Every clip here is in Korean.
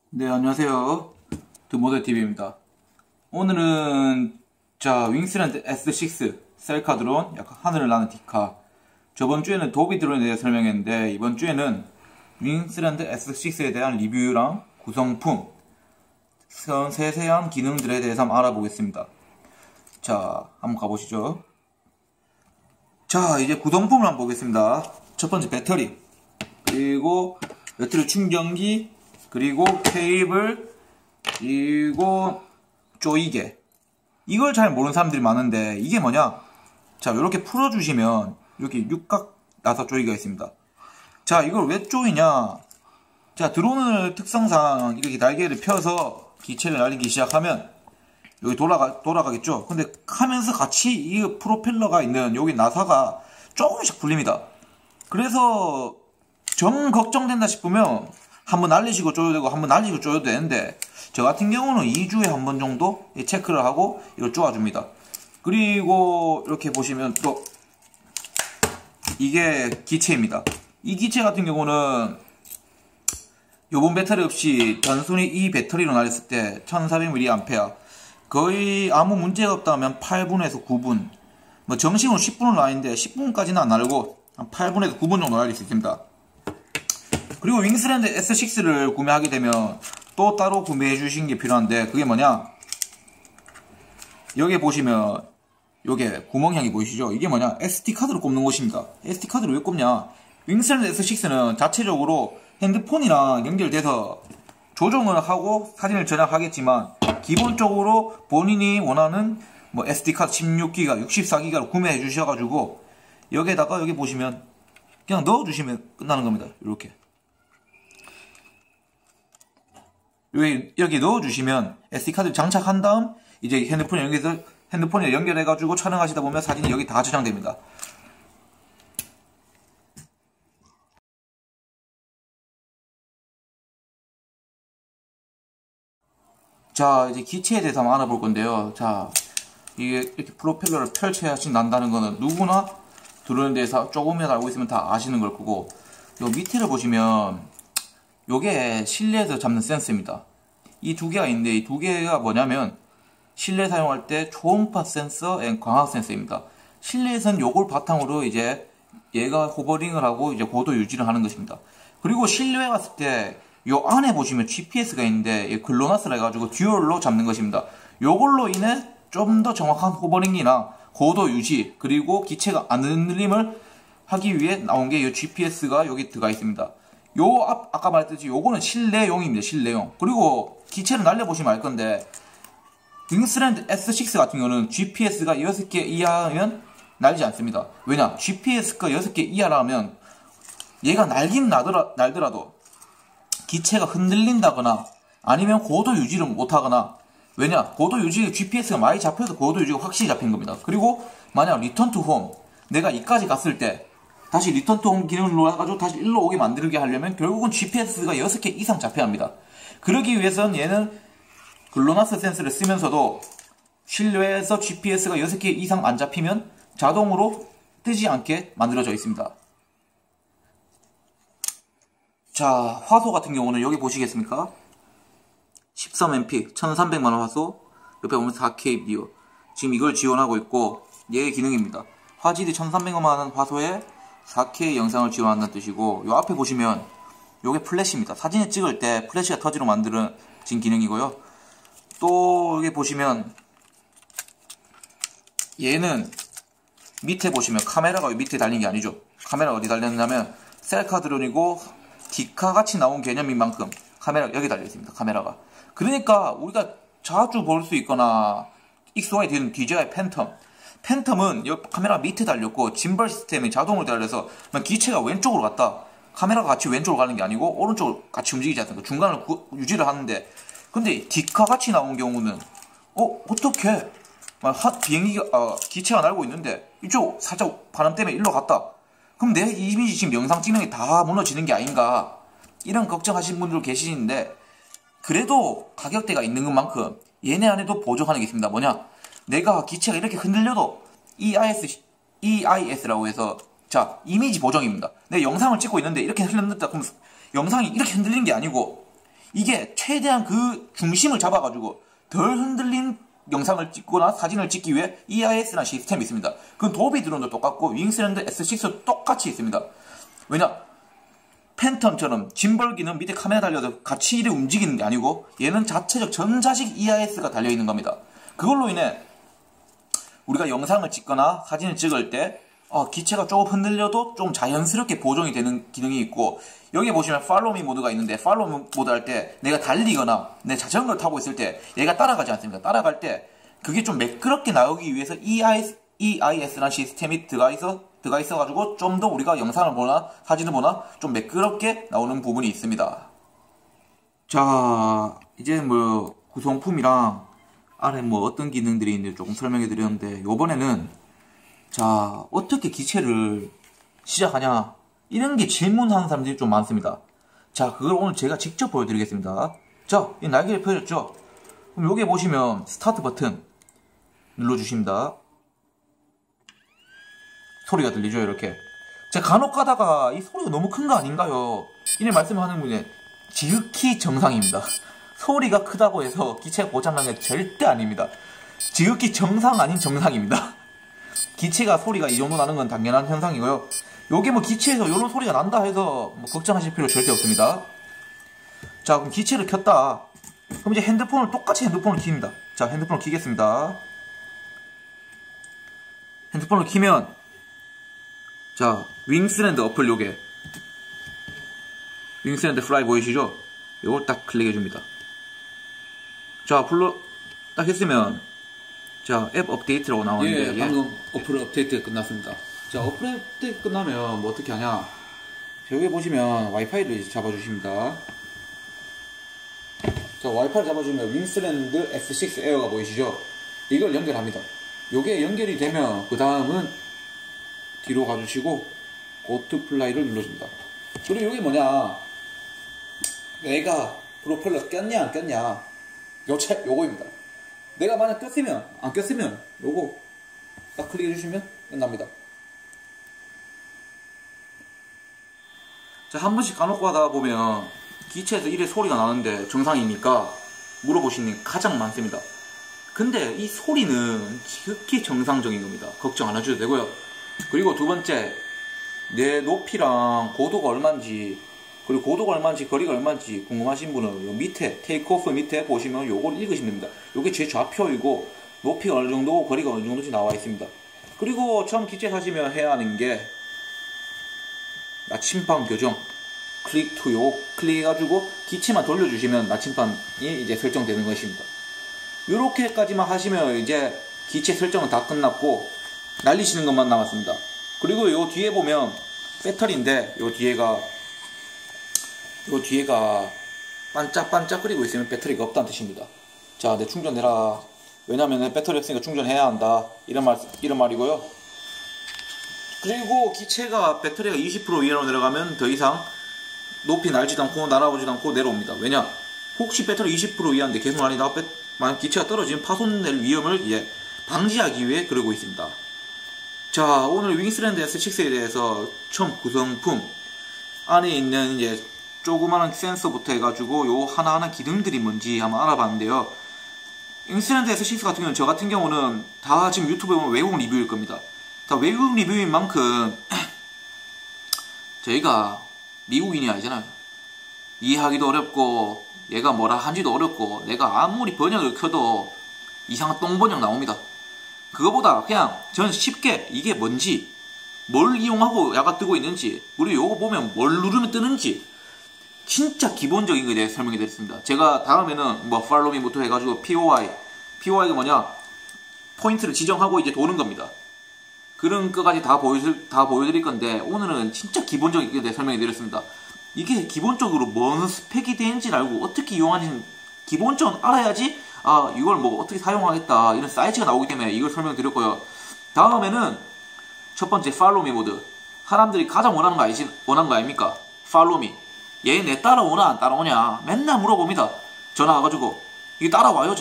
네, 안녕하세요. 드모델TV입니다. 오늘은 윙스랜드 S6 셀카 드론, 약간 하늘을 나는 디카. 저번 주에는 도비 드론에 대해 설명했는데, 이번 주에는 윙스랜드 S6에 대한 리뷰랑 구성품, 세세한 기능들에 대해서 한번 알아보겠습니다. 자, 한번 가보시죠. 자, 이제 구성품을 한번 보겠습니다. 첫 번째 배터리, 그리고 배터리 충전기, 그리고 케이블, 그리고 조이개. 이걸 잘 모르는 사람들이 많은데, 이게 뭐냐? 자, 이렇게 풀어주시면 이렇게 육각 나사 조이개가 있습니다. 자, 이걸 왜 조이냐? 자, 드론을 특성상 이렇게 날개를 펴서 기체를 날리기 시작하면 여기 돌아가겠죠? 근데 하면서 같이 이 프로펠러가 있는 여기 나사가 조금씩 풀립니다. 그래서 정 걱정된다 싶으면 한번 날리시고 쪼여도 되고 한번 날리고 쪼여도 되는데, 저 같은 경우는 2주에 한 번 정도 체크를 하고 이걸 쪼아줍니다. 그리고 이렇게 보시면 또 이게 기체입니다. 이 기체 같은 경우는 요번 배터리 없이 단순히 이 배터리로 날렸을 때 1400mAh, 거의 아무 문제가 없다면 8분에서 9분, 뭐 정식으로 10분을 날리는데 10분까지는 안 날고 한 8분에서 9분 정도 날릴 수 있습니다. 그리고 윙스랜드 S6를 구매하게 되면 또 따로 구매해 주신 게 필요한데, 그게 뭐냐? 여기 보시면 요게 구멍형이 보이시죠? 이게 뭐냐? SD카드로 꼽는 곳입니다. SD카드를 왜 꼽냐? 윙스랜드 S6는 자체적으로 핸드폰이랑 연결돼서 조정을 하고 사진을 저장하겠지만, 기본적으로 본인이 원하는 뭐 SD카드 16기가, 64기가로 구매해 주셔가지고 여기에다가 여기 보시면 그냥 넣어주시면 끝나는 겁니다. 이렇게 여기 넣어주시면 SD카드 장착한 다음 이제 핸드폰에 연결해가지고 촬영하시다 보면 사진이 여기 다 저장됩니다. 자, 이제 기체에 대해서 한번 알아볼 건데요. 자, 이게 이렇게 프로펠러를 펼쳐야지 난다는 거는 누구나 드론에 대해서 조금이라도 알고 있으면 다 아시는 걸 거고, 요 밑에를 보시면 요게 실내에서 잡는 센서입니다. 이 두 개가 있는데, 이 두 개가 뭐냐면 실내 사용할 때 초음파 센서, 광학 센서입니다. 실내에서는 요걸 바탕으로 이제 얘가 호버링을 하고 이제 고도 유지를 하는 것입니다. 그리고 실내에 갔을 때 요 안에 보시면 GPS가 있는데, 글로나스라 해가지고 듀얼로 잡는 것입니다. 요걸로 인해 좀 더 정확한 호버링이나 고도 유지, 그리고 기체가 안 흔들림을 하기 위해 나온 게 이 GPS가 여기 들어가 있습니다. 아까 말했듯이 요거는 실내용입니다. 실내용. 그리고 기체를 날려보시면 알 건데, 윙스랜드 S6 같은 경우는 GPS가 6개 이하면 날지 않습니다. 왜냐? GPS가 6개 이하라면 얘가 날더라도 기체가 흔들린다거나 아니면 고도 유지를 못하거나, 왜냐? 고도 유지, GPS가 많이 잡혀서 고도 유지가 확실히 잡힌 겁니다. 그리고 만약 리턴 투 홈, 내가 이까지 갔을 때 다시 리턴 투 홈 기능을 눌러가지고 다시 일로 오게 만들게 하려면 결국은 GPS가 6개 이상 잡혀야 합니다. 그러기 위해서는 얘는 글로나스 센서를 쓰면서도 실내에서 GPS가 6개 이상 안 잡히면 자동으로 뜨지 않게 만들어져 있습니다. 자, 화소 같은 경우는 여기 보시겠습니까? 13MP, 1300만원 화소, 옆에 보면 4K 비디오. 지금 이걸 지원하고 있고, 얘의 기능입니다. 화질이 1300만원 화소에 4K 영상을 지원한다는 뜻이고, 요 앞에 보시면 요게 플래시입니다. 사진을 찍을 때 플래시가 터지로 만들어진 기능이고요. 또 여기 보시면 얘는 밑에 보시면 카메라가 밑에 달린 게 아니죠. 카메라가 어디 달렸냐면 셀카 드론이고 디카 같이 나온 개념인 만큼 카메라가 여기 달려 있습니다. 카메라가. 그러니까 우리가 자주 볼 수 있거나 익숙하게 되는 DJI 팬텀은 여기 카메라 밑에 달렸고, 짐벌 시스템이 자동으로 달려서 기체가 왼쪽으로 갔다, 카메라가 같이 왼쪽으로 가는 게 아니고 오른쪽으로 같이 움직이지 않습니까? 중간을 유지를 하는데, 근데 디카 같이 나온 경우는 어떻게 비행기가 기체가 날고 있는데 이쪽 살짝 바람 때문에 일로 갔다, 그럼 내 이미지 지금 영상 찍는 게 다 무너지는 게 아닌가, 이런 걱정하시는 분들 계시는데, 그래도 가격대가 있는 것만큼 얘네 안에도 보조하는 게 있습니다. 뭐냐? 내가 기체가 이렇게 흔들려도 EIS EIS라고 해서 자 이미지 보정입니다. 내 영상을 찍고 있는데 이렇게 흔들렸다 그럼 영상이 이렇게 흔들리는 게 아니고 이게 최대한 그 중심을 잡아가지고 덜 흔들린 영상을 찍거나 사진을 찍기 위해 EIS라는 시스템이 있습니다. 그 도비 드론도 똑같고 윙스랜드 S6도 똑같이 있습니다. 왜냐? 팬텀처럼 짐벌기는 밑에 카메라 달려서 같이 이렇게 움직이는 게 아니고 얘는 자체적 전자식 EIS가 달려있는 겁니다. 그걸로 인해 우리가 영상을 찍거나 사진을 찍을 때 기체가 조금 흔들려도 좀 자연스럽게 보정이 되는 기능이 있고 여기 보시면 팔로미 모드가 있는데 팔로미 모드 할 때 내가 달리거나 내 자전거를 타고 있을 때 얘가 따라가지 않습니까? 따라갈 때 그게 좀 매끄럽게 나오기 위해서 EIS라는 시스템이 들어가 있어가지고 좀 더 우리가 영상을 보나 사진을 보나 좀 매끄럽게 나오는 부분이 있습니다. 자 이제 뭐 구성품이랑 안에 뭐 어떤 기능들이 있는지 조금 설명해 드렸는데 요번에는 자 어떻게 기체를 시작하냐 이런 게 질문하는 사람들이 좀 많습니다. 자 그걸 오늘 제가 직접 보여드리겠습니다. 자 이 날개를 펴졌죠. 그럼 여기 보시면 스타트 버튼 눌러주십니다. 소리가 들리죠 이렇게. 제가 간혹 가다가 이 소리가 너무 큰 거 아닌가요? 이래 말씀하는 분이 지극히 정상입니다. 소리가 크다고 해서 기체가 고장난 게 절대 아닙니다. 지극히 정상 아닌 정상입니다. 기체가 소리가 이 정도 나는 건 당연한 현상이고요. 요게 뭐 기체에서 요런 소리가 난다 해서 뭐 걱정하실 필요 절대 없습니다. 자 그럼 기체를 켰다. 그럼 이제 똑같이 핸드폰을 킵니다. 자 핸드폰을 키겠습니다. 핸드폰을 키면 자 윙스랜드 어플 요게 윙스랜드 플라이 보이시죠? 요걸 딱 클릭해줍니다. 자 딱 했으면 자 앱 업데이트라고 나왔는데 방금 어플 업데이트 끝났습니다. 자 어플 업데이트 끝나면 뭐 어떻게 하냐, 자, 여기 보시면 와이파이를 이제 잡아주십니다. 자 와이파이를 잡아주면 윙스랜드 S6 에어가 보이시죠? 이걸 연결합니다. 요게 연결이 되면 그 다음은 뒤로 가주시고 고투 플라이를 눌러줍니다. 그리고 요게 뭐냐, 내가 프로펠러 꼈냐 안 꼈냐 요거입니다. 내가 만약 꼈으면 안 꼈으면 요거 딱 클릭해 주시면 끝납니다. 자 한 번씩 까놓고 하다 보면 기체에서 이래 소리가 나는데 정상이니까 물어보시는 게 가장 많습니다. 근데 이 소리는 지극히 정상적인 겁니다. 걱정 안 하셔도 되고요. 그리고 두 번째, 내 높이랑 고도가 얼마인지, 그리고 고도가 얼마인지 거리가 얼마인지 궁금하신 분은 요 밑에 테이크오프 밑에 보시면 요걸 읽으시면 됩니다. 요게 제 좌표이고 높이가 어느 정도고 거리가 어느 정도인지 나와 있습니다. 그리고 처음 기체 사시면 해야 하는 게 나침반 교정 클릭 투 요거 클릭해가지고 기체만 돌려주시면 나침반이 이제 설정되는 것입니다. 요렇게까지만 하시면 이제 기체 설정은 다 끝났고 날리시는 것만 남았습니다. 그리고 요 뒤에 보면 배터리인데 요 뒤에가 반짝반짝거리고 있으면 배터리가 없다는 뜻입니다. 자, 내 충전해라. 왜냐면 내 배터리 없으니까 충전해야 한다. 이런 말이고요. 그리고 기체가 배터리가 20% 이하로 내려가면 더 이상 높이 날지도 않고 날아오지도 않고 내려옵니다. 왜냐? 혹시 배터리 20% 이하인데 계속 날리다가 만약 기체가 떨어지면 파손될 위험을 방지하기 위해 그러고 있습니다. 자, 오늘 윙스랜드 S6에 대해서 처음 구성품 안에 있는 이제 조그마한 센서부터 해가지고 요 하나하나 기능들이 뭔지 한번 알아봤는데요. 윙스랜드 S6 같은 경우는 저 같은 경우는 다 지금 유튜브에 보면 외국 리뷰일 겁니다. 다 외국 리뷰인 만큼 저희가 미국인이 아니잖아요. 이해하기도 어렵고 얘가 뭐라 한지도 어렵고 내가 아무리 번역을 켜도 이상한 똥번역 나옵니다. 그거보다 그냥 저는 쉽게 이게 뭔지, 뭘 이용하고 야가 뜨고 있는지, 그리고 요거 보면 뭘 누르면 뜨는지 진짜 기본적인 거에 대해 설명해 드렸습니다. 제가 다음에는 뭐 팔로미부터 해가지고 POI가 뭐냐, 포인트를 지정하고 이제 도는 겁니다. 그런 것까지 다 보여드릴 건데 오늘은 진짜 기본적인 거에 대해 설명해 드렸습니다. 이게 기본적으로 뭔 스펙이 되는지를 알고 어떻게 이용하는지 기본적으로 알아야지 이걸 뭐 어떻게 사용하겠다 이런 사이즈가 나오기 때문에 이걸 설명드렸고요. 다음에는 첫 번째 팔로미 모드, 사람들이 가장 원하는 거 아닙니까? 팔로미. 얘 내 따라오나 안 따라오냐 맨날 물어봅니다. 전화 와가지고 이게 따라와요.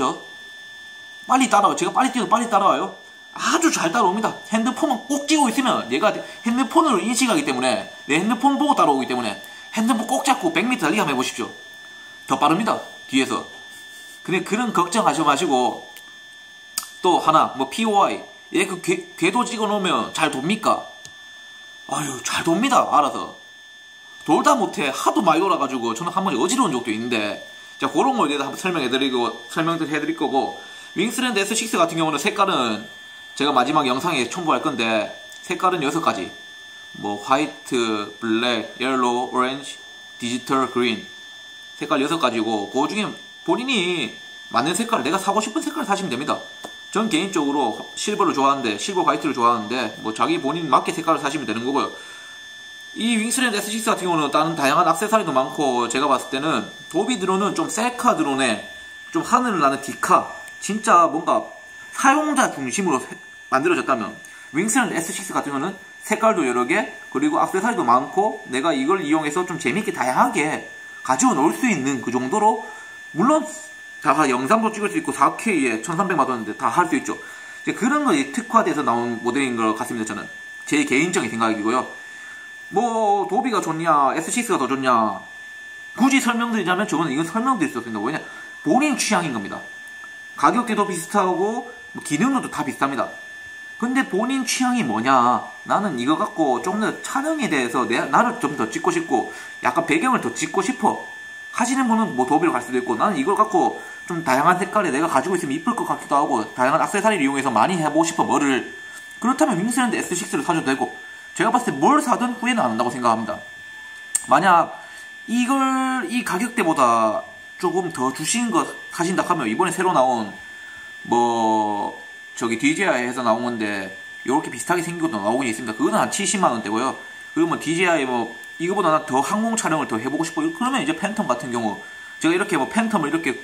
빨리 따라와요. 제가 빨리 뛰어도 빨리 따라와요. 아주 잘 따라옵니다. 핸드폰만 꼭 쥐고 있으면 얘가 핸드폰으로 인식하기 때문에 내 핸드폰 보고 따라오기 때문에 핸드폰 꼭 잡고 100m 달리기 한번 해보십시오. 더 빠릅니다. 뒤에서. 근데 그런 걱정하지 마시고 또 하나 뭐 POI 얘 그 궤도 찍어 놓으면 잘 돕니까? 아유 잘 돕니다. 알아서. 돌다 못해 하도 많이 돌아가지고 저는 한 번에 어지러운 적도 있는데 자 그런 걸 내가 한번 설명해드릴 거고 윙스랜드 S6 같은 경우는 색깔은 제가 마지막 영상에 첨부할 건데 색깔은 6가지 뭐 화이트, 블랙, 옐로우, 오렌지, 디지털, 그린 색깔 6가지고 그 중에 본인이 맞는 색깔을 내가 사고 싶은 색깔을 사시면 됩니다. 전 개인적으로 실버를 좋아하는데 실버 화이트를 좋아하는데 뭐 자기 본인 맞게 색깔을 사시면 되는 거고요. 이 윙스랜드 S6 같은 경우는 다른 다양한 액세서리도 많고 제가 봤을 때는 도비 드론은 좀 셀카 드론에 좀 하늘을 나는 디카 진짜 뭔가 사용자 중심으로 만들어졌다면 윙스랜드 S6 같은 경우는 색깔도 여러 개 그리고 액세서리도 많고 내가 이걸 이용해서 좀 재밌게 다양하게 가지고 놀 수 있는 그 정도로 물론 다 영상도 찍을 수 있고 4K에 1300 맞았는데 다 할 수 있죠. 그런 거에 특화돼서 나온 모델인 것 같습니다. 저는 제 개인적인 생각이고요. 뭐 도비가 좋냐 S6가 더 좋냐 굳이 설명드리자면 저는 이건 설명드릴 수 없습니다. 왜냐 본인 취향인 겁니다. 가격대도 비슷하고 뭐 기능도 다 비슷합니다. 근데 본인 취향이 뭐냐 나는 이거 갖고 좀 더 촬영에 대해서 나를 좀 더 찍고 싶고 약간 배경을 더 찍고 싶어 하시는 분은 뭐 도비로 갈 수도 있고 나는 이걸 갖고 좀 다양한 색깔에 내가 가지고 있으면 이쁠 것 같기도 하고 다양한 액세서리를 이용해서 많이 해보고 싶어 뭐를 그렇다면 윙스랜드 S6를 사줘도 되고 제가 봤을 때 뭘 사든 후회는 안 한다고 생각합니다. 만약 이걸 이 가격대보다 조금 더 주신 거 사신다 하면 이번에 새로 나온 뭐 저기 DJI에서 나온 건데 이렇게 비슷하게 생긴 것도 나오긴 있습니다. 그거는 한 70만원대고요. 그리고 뭐 DJI 뭐 이거보다 더 항공 촬영을 더 해보고 싶어 그러면 이제 팬텀 같은 경우 제가 이렇게 뭐 팬텀을 이렇게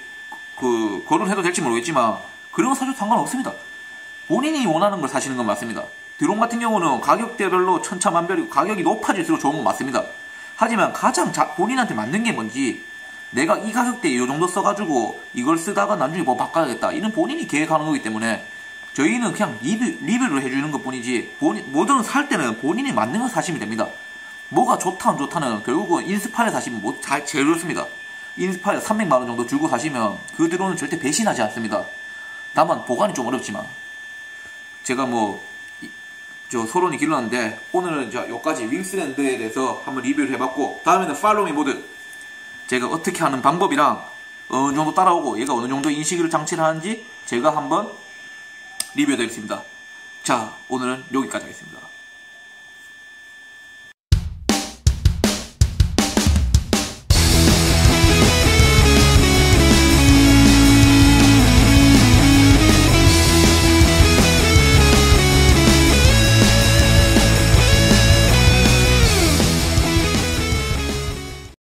그 거론해도 될지 모르겠지만 그런 거 사줘도 상관없습니다. 본인이 원하는 걸 사시는 건 맞습니다. 드론 같은 경우는 가격대별로 천차만별이고 가격이 높아질수록 좋은 건 맞습니다. 하지만 가장 본인한테 맞는 게 뭔지 내가 이 가격대에 이 정도 써가지고 이걸 쓰다가 나중에 뭐 바꿔야겠다 이는 본인이 계획하는 거기 때문에 저희는 그냥 리뷰를 해주는 것 뿐이지 뭐든 살 때는 본인이 맞는 거 사시면 됩니다. 뭐가 좋다 안 좋다는 결국은 인스파이어 사시면 뭐 제일 좋습니다. 인스파이어 300만원 정도 들고 사시면 그 드론은 절대 배신하지 않습니다. 다만 보관이 좀 어렵지만 제가 뭐 저 소론이 길렀는데 오늘은 여기까지 윙스랜드에 대해서 한번 리뷰를 해봤고 다음에는 팔로미 모드 제가 어떻게 하는 방법이랑 어느 정도 따라오고 얘가 어느 정도 인식을 장치를 하는지 제가 한번 리뷰해드리겠습니다. 자 오늘은 여기까지 하겠습니다.